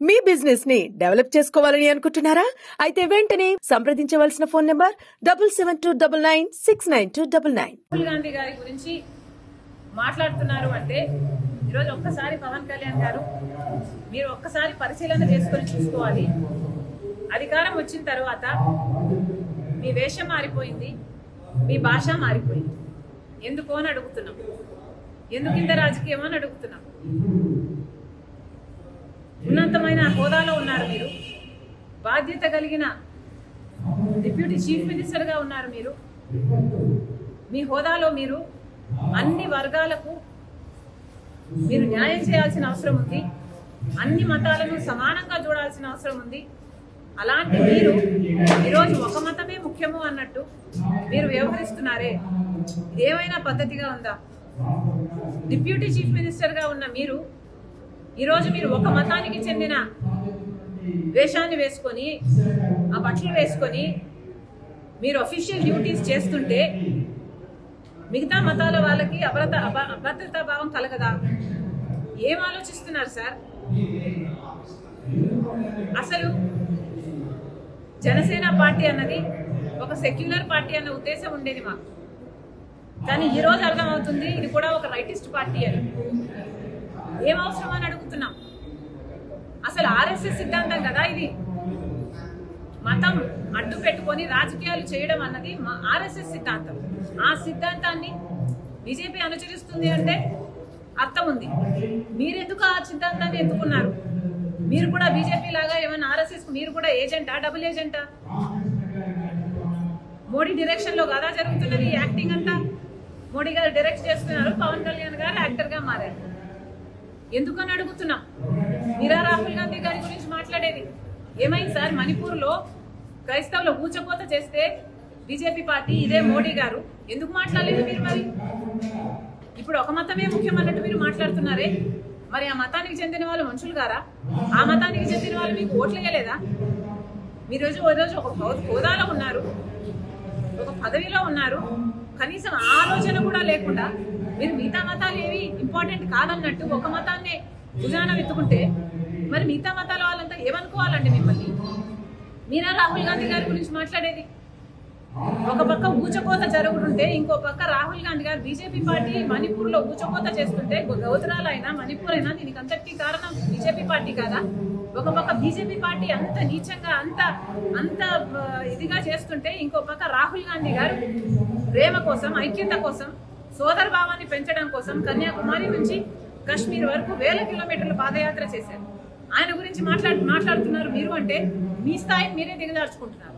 మీ business ని develop చేసుకోవాలని అనుకుంటున్నారా? అయితే వెంటనే సంప్రదించవలసిన ఫోన్ నంబర్ 7729969299. రాహుల్ గాంధీ గారి గురించి మాట్లాడుతున్నారు అంటే ఈరోజు ఒక్కసారి పవన్ కళ్యాణ్ గారు మీరు ఒక్కసారి పరిశీలన చేసుకొని చూసుకోవాలి. అధికారం వచ్చిన తర్వాత మీ వేషం మారిపోయింది, మీ భాష మారిపోయింది. ఎందుకు అని అడుగుతున్నాం. ఎందుకు ఇంత రాజకీయం అని అడుగుతున్నాం. ఉన్నతమైన హోదాలో ఉన్నారు మీరు, బాధ్యత కలిగిన డిప్యూటీ చీఫ్ మినిస్టర్గా ఉన్నారు మీరు. మీ హోదాలో మీరు అన్ని వర్గాలకు మీరు న్యాయం చేయాల్సిన అవసరం ఉంది. అన్ని మతాలను సమానంగా చూడాల్సిన అవసరం ఉంది. అలాంటి మీరు ఈరోజు ఒక మతమే ముఖ్యము అన్నట్టు మీరు వ్యవహరిస్తున్నారే, ఇదేమైనా పద్ధతిగా ఉందా? డిప్యూటీ చీఫ్ మినిస్టర్గా ఉన్న మీరు ఈరోజు మీరు ఒక మతానికి చెందిన వేషాన్ని వేసుకొని, ఆ బట్టలు వేసుకొని మీరు అఫీషియల్ డ్యూటీస్ చేస్తుంటే మిగతా మతాల వాళ్ళకి అభద్రతా భావం కలగదా? ఏం ఆలోచిస్తున్నారు సార్? అసలు జనసేన పార్టీ అన్నది ఒక సెక్యులర్ పార్టీ అన్న ఉద్దేశం ఉండేది మాకు. కానీ ఈరోజు అర్థమవుతుంది ఇది కూడా ఒక రైటిస్ట్ పార్టీ అని. ఏం అవసరం అని అడుగుతున్నాం. అసలు ఆర్ఎస్ఎస్ సిద్ధాంతం కదా ఇది. మతం అడ్డు పెట్టుకొని రాజకీయాలు చేయడం అన్నది ఆర్ఎస్ఎస్ సిద్ధాంతం. ఆ సిద్ధాంతాన్ని బీజేపీ అనుసరిస్తుంది అంటే అర్థం ఉంది. మీరెందుకు ఆ సిద్ధాంతాన్ని ఎత్తుకున్నారు? మీరు కూడా బీజేపీ లాగా ఏమైనా ఆర్ఎస్ఎస్ మీరు కూడా ఏజెంటా, డబుల్ ఏజెంటా? మోడీ డైరెక్షన్ లో కదా జరుగుతున్నది యాక్టింగ్ అంతా. మోడీ గారు డైరెక్ట్ చేస్తున్నారు, పవన్ కళ్యాణ్ గారు యాక్టర్ గా మారారు. ఎందుకని అడుగుతున్నాం. మీరా రాహుల్ గాంధీ గారి గురించి మాట్లాడేది? ఏమైంది సార్? మణిపూర్ లో క్రైస్తవుల ఊచకోత చేస్తే బీజేపీ పార్టీ, ఇదే మోడీ గారు ఎందుకు మాట్లాడలేదు మీరు? మరి ఇప్పుడు ఒక మతమే ముఖ్యమన్నట్టు మీరు మాట్లాడుతున్నారే, మరి ఆ మతానికి చెందిన వాళ్ళు మనుషులు గారా? ఆ మతానికి చెందిన వాళ్ళు మీకు ఓట్లు వేయలేదా? మీరు రోజు ఒక హోదాలో ఉన్నారు, ఒక పదవిలో ఉన్నారు, కనీసం ఆలోచన కూడా లేకుండా మీరు మిగతా మతాలు ఏవి ఇంపార్టెంట్ కాదన్నట్టు ఒక మతాన్ని భుజాన వెతుకుంటే మరి మిగతా మతాల వాళ్ళంతా ఏమనుకోవాలండి మిమ్మల్ని? మీరా రాహుల్ గాంధీ గారి గురించి మాట్లాడేది? ఒక పక్క ఊచకోత జరుగుతుంటే ఇంకో పక్క రాహుల్ గాంధీ గారు బీజేపీ పార్టీ మణిపూర్ లో ఊచకోత చేస్తుంటే, గోత్రాలైనా మణిపూర్ అయినా దీనికి అంతటికీ కారణం బీజేపీ పార్టీ కాదా? ఒక పక్క బీజేపీ పార్టీ అంత నీచంగా అంత ఇదిగా చేస్తుంటే, ఇంకో పక్క రాహుల్ గాంధీ గారు ప్రేమ కోసం, ఐక్యత కోసం, సోదర భావాన్ని పెంచడం కోసం కన్యాకుమారి నుంచి కశ్మీర్ వరకు 1000 కిలోమీటర్ల పాదయాత్ర చేశారు. ఆయన గురించి మాట్లాడుతున్నారు మీరు అంటే మీ స్థాయిని మీరే దిగజార్చుకుంటున్నారు.